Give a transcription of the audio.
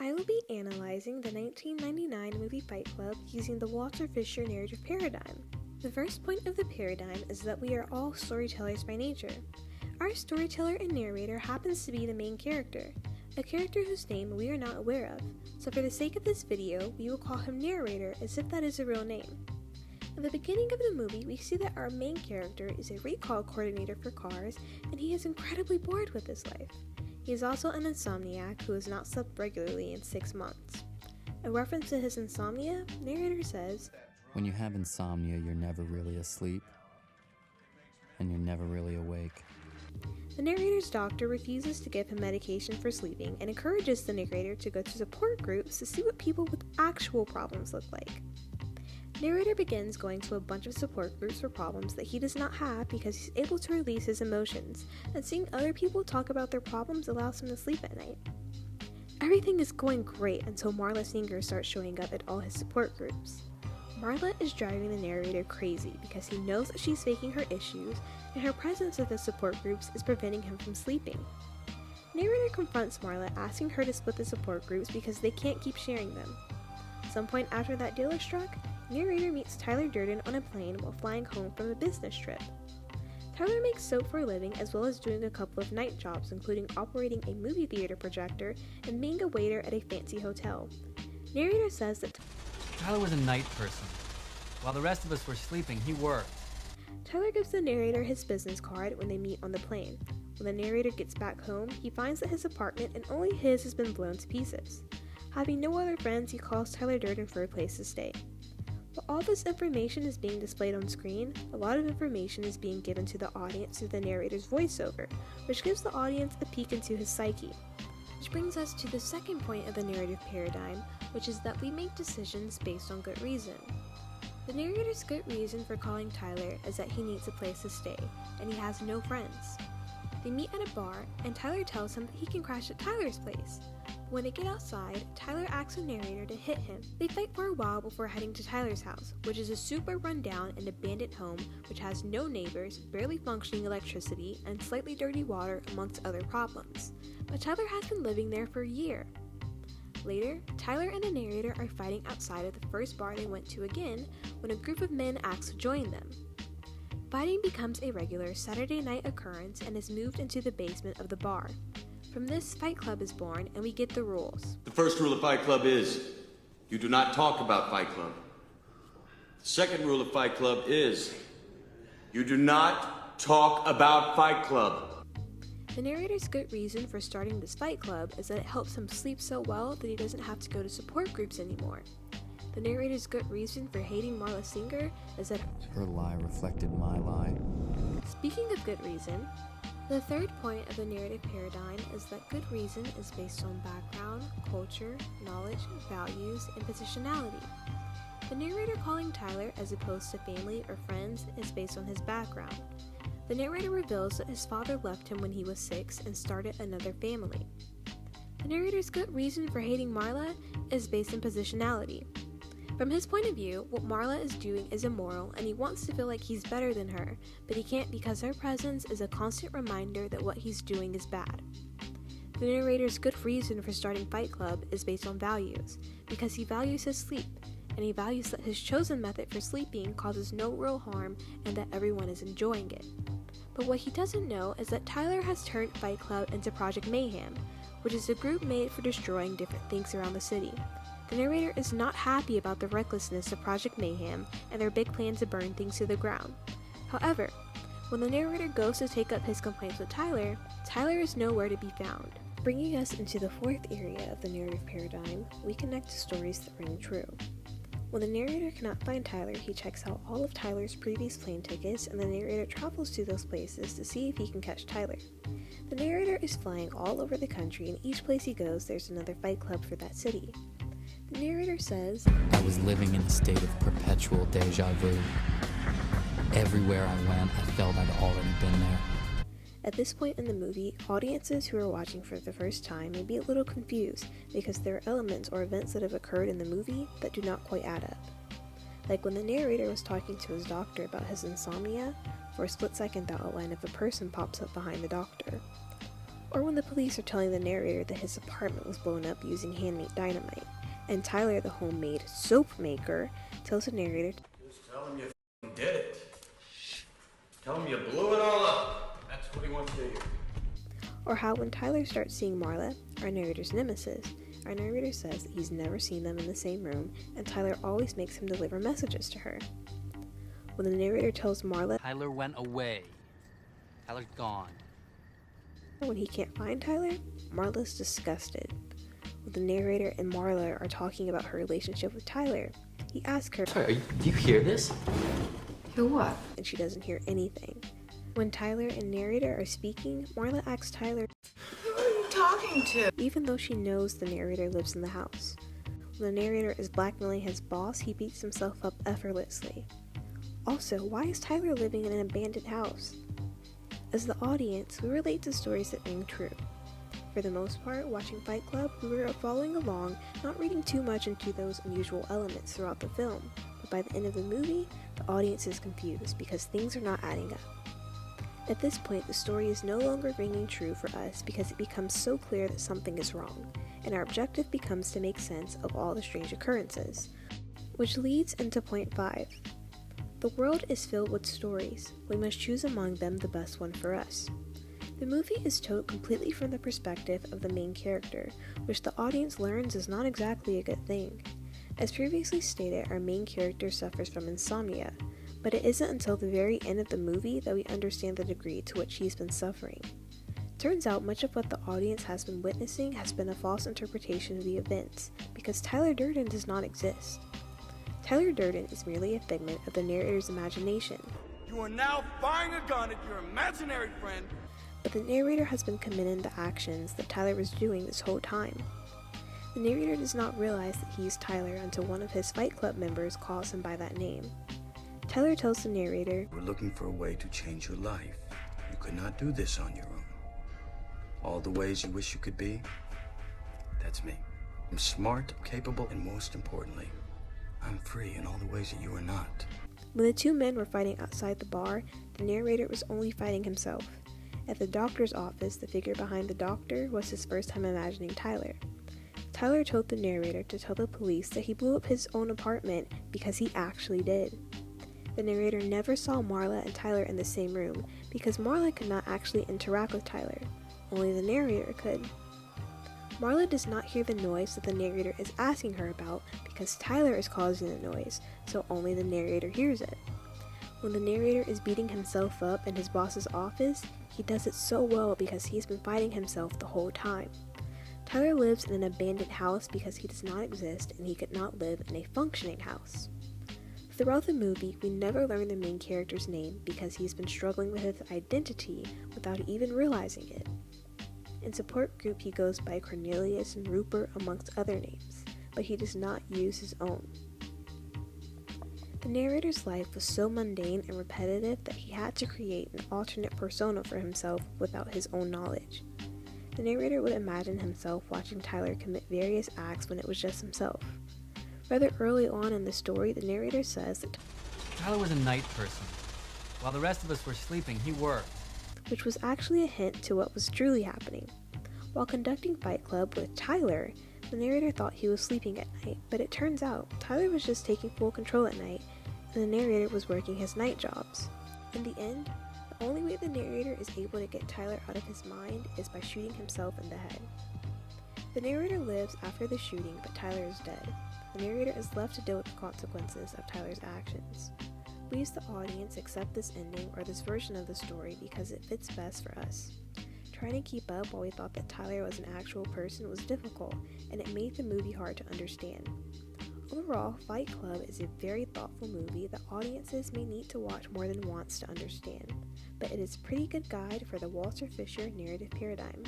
I will be analyzing the 1999 movie Fight Club using the Walter Fisher narrative paradigm. The first point of the paradigm is that we are all storytellers by nature. Our storyteller and narrator happens to be the main character, a character whose name we are not aware of, so for the sake of this video, we will call him narrator as if that is a real name. At the beginning of the movie, we see that our main character is a recall coordinator for cars, and he is incredibly bored with his life. He is also an insomniac who has not slept regularly in 6 months. A reference to his insomnia, narrator says, "When you have insomnia, you're never really asleep, and you're never really awake." The narrator's doctor refuses to give him medication for sleeping and encourages the narrator to go to support groups to see what people with actual problems look like. Narrator begins going to a bunch of support groups for problems that he does not have because he's able to release his emotions, and seeing other people talk about their problems allows him to sleep at night. Everything is going great until Marla Singer starts showing up at all his support groups. Marla is driving the narrator crazy because he knows that she's faking her issues, and her presence at the support groups is preventing him from sleeping. Narrator confronts Marla, asking her to split the support groups because they can't keep sharing them. Some point after that deal is struck, narrator meets Tyler Durden on a plane while flying home from a business trip. Tyler makes soap for a living as well as doing a couple of night jobs, including operating a movie theater projector and being a waiter at a fancy hotel. Narrator says that Tyler was a night person. While the rest of us were sleeping, he worked. Tyler gives the narrator his business card when they meet on the plane. When the narrator gets back home, he finds that his apartment and only his has been blown to pieces. Having no other friends, he calls Tyler Durden for a place to stay. While all this information is being displayed on screen, a lot of information is being given to the audience through the narrator's voiceover, which gives the audience a peek into his psyche. Which brings us to the second point of the narrative paradigm, which is that we make decisions based on good reason. The narrator's good reason for calling Tyler is that he needs a place to stay, and he has no friends. They meet at a bar, and Tyler tells him that he can crash at Tyler's place. When they get outside, Tyler asks the narrator to hit him. They fight for a while before heading to Tyler's house, which is a super run-down and abandoned home which has no neighbors, barely functioning electricity, and slightly dirty water amongst other problems. But Tyler has been living there for a year. Later, Tyler and the narrator are fighting outside of the first bar they went to again when a group of men asks to join them. Fighting becomes a regular Saturday night occurrence and is moved into the basement of the bar. From this, Fight Club is born, and we get the rules. The first rule of Fight Club is, you do not talk about Fight Club. The second rule of Fight Club is, you do not talk about Fight Club. The narrator's good reason for starting this Fight Club is that it helps him sleep so well that he doesn't have to go to support groups anymore. The narrator's good reason for hating Marla Singer is that Her lie reflected my lie. Speaking of good reason, the third point of the narrative paradigm is that good reason is based on background, culture, knowledge, values, and positionality. The narrator calling Tyler as opposed to family or friends is based on his background. The narrator reveals that his father left him when he was 6 and started another family. The narrator's good reason for hating Marla is based on positionality. From his point of view, what Marla is doing is immoral and he wants to feel like he's better than her, but he can't because her presence is a constant reminder that what he's doing is bad. The narrator's good reason for starting Fight Club is based on values, because he values his sleep, and he values that his chosen method for sleeping causes no real harm and that everyone is enjoying it. But what he doesn't know is that Tyler has turned Fight Club into Project Mayhem, which is a group made for destroying different things around the city. The narrator is not happy about the recklessness of Project Mayhem and their big plan to burn things to the ground. However, when the narrator goes to take up his complaints with Tyler, Tyler is nowhere to be found. Bringing us into the fourth area of the narrative paradigm, we connect to stories that ring true. When the narrator cannot find Tyler, he checks out all of Tyler's previous plane tickets, and the narrator travels to those places to see if he can catch Tyler. The narrator is flying all over the country, and each place he goes, there's another Fight Club for that city. The narrator says, I was living in a state of perpetual deja vu. Everywhere I went, I felt I'd already been there. At this point in the movie, audiences who are watching for the first time may be a little confused because there are elements or events that have occurred in the movie that do not quite add up. Like when the narrator was talking to his doctor about his insomnia, for a split second the outline of a person pops up behind the doctor. Or when the police are telling the narrator that his apartment was blown up using handmade dynamite, and Tyler, the homemade soap maker, tells the narrator, Just tell him you f***ing did it. Tell him you blew it all up. That's what he wants to hear. or how when Tyler starts seeing Marla, our narrator's nemesis, our narrator says that he's never seen them in the same room, and Tyler always makes him deliver messages to her. When the narrator tells Marla Tyler went away. Tyler's gone. when he can't find Tyler, Marla's disgusted. When the narrator and Marla are talking about her relationship with Tyler, he asks her, Sorry, do you hear this? Hear what? and she doesn't hear anything. When Tyler and narrator are speaking, Marla asks Tyler, Who are you talking to? even though she knows the narrator lives in the house. When the narrator is blackmailing his boss, he beats himself up effortlessly. Also, why is Tyler living in an abandoned house? As the audience, we relate to stories that ring true. For the most part, watching Fight Club, we were following along, not reading too much into those unusual elements throughout the film, but by the end of the movie, the audience is confused because things are not adding up. At this point, the story is no longer ringing true for us because it becomes so clear that something is wrong, and our objective becomes to make sense of all the strange occurrences. Which leads into point 5. The world is filled with stories. We must choose among them the best one for us. The movie is told completely from the perspective of the main character, which the audience learns is not exactly a good thing. As previously stated, our main character suffers from insomnia, but it isn't until the very end of the movie that we understand the degree to which he's been suffering. Turns out much of what the audience has been witnessing has been a false interpretation of the events, because Tyler Durden does not exist. Tyler Durden is merely a figment of the narrator's imagination, You are now firing a gun at your imaginary friend. but the narrator has been committing the actions that Tyler was doing this whole time. The narrator does not realize that he's Tyler until one of his Fight Club members calls him by that name. Tyler tells the narrator, We're looking for a way to change your life. You could not do this on your own. All the ways you wish you could be, that's me. I'm smart, capable, and most importantly, I'm free in all the ways that you are not. when the two men were fighting outside the bar, the narrator was only fighting himself. At the doctor's office, the figure behind the doctor was his first time imagining Tyler. Tyler told the narrator to tell the police that he blew up his own apartment because he actually did. The narrator never saw Marla and Tyler in the same room because Marla could not actually interact with Tyler. Only the narrator could. Marla does not hear the noise that the narrator is asking her about because Tyler is causing the noise, so only the narrator hears it. When the narrator is beating himself up in his boss's office, he does it so well because he's been fighting himself the whole time. Tyler lives in an abandoned house because he does not exist and he could not live in a functioning house. Throughout the movie, we never learn the main character's name because he's been struggling with his identity without even realizing it. In support group, he goes by Cornelius and Rupert amongst other names, but he does not use his own. The narrator's life was so mundane and repetitive that he had to create an alternate persona for himself without his own knowledge. The narrator would imagine himself watching Tyler commit various acts when it was just himself. Rather early on in the story, the narrator says that Tyler was a night person. While the rest of us were sleeping, he worked. which was actually a hint to what was truly happening. While conducting Fight Club with Tyler, the narrator thought he was sleeping at night, but it turns out Tyler was just taking full control at night, and the narrator was working his night jobs. In the end, the only way the narrator is able to get Tyler out of his mind is by shooting himself in the head. The narrator lives after the shooting, but Tyler is dead. The narrator is left to deal with the consequences of Tyler's actions. We as the audience accept this ending or this version of the story because it fits best for us. Trying to keep up while we thought that Tyler was an actual person was difficult, and it made the movie hard to understand. Overall, Fight Club is a very thoughtful movie that audiences may need to watch more than once to understand, but it is a pretty good guide for the Walter Fisher narrative paradigm.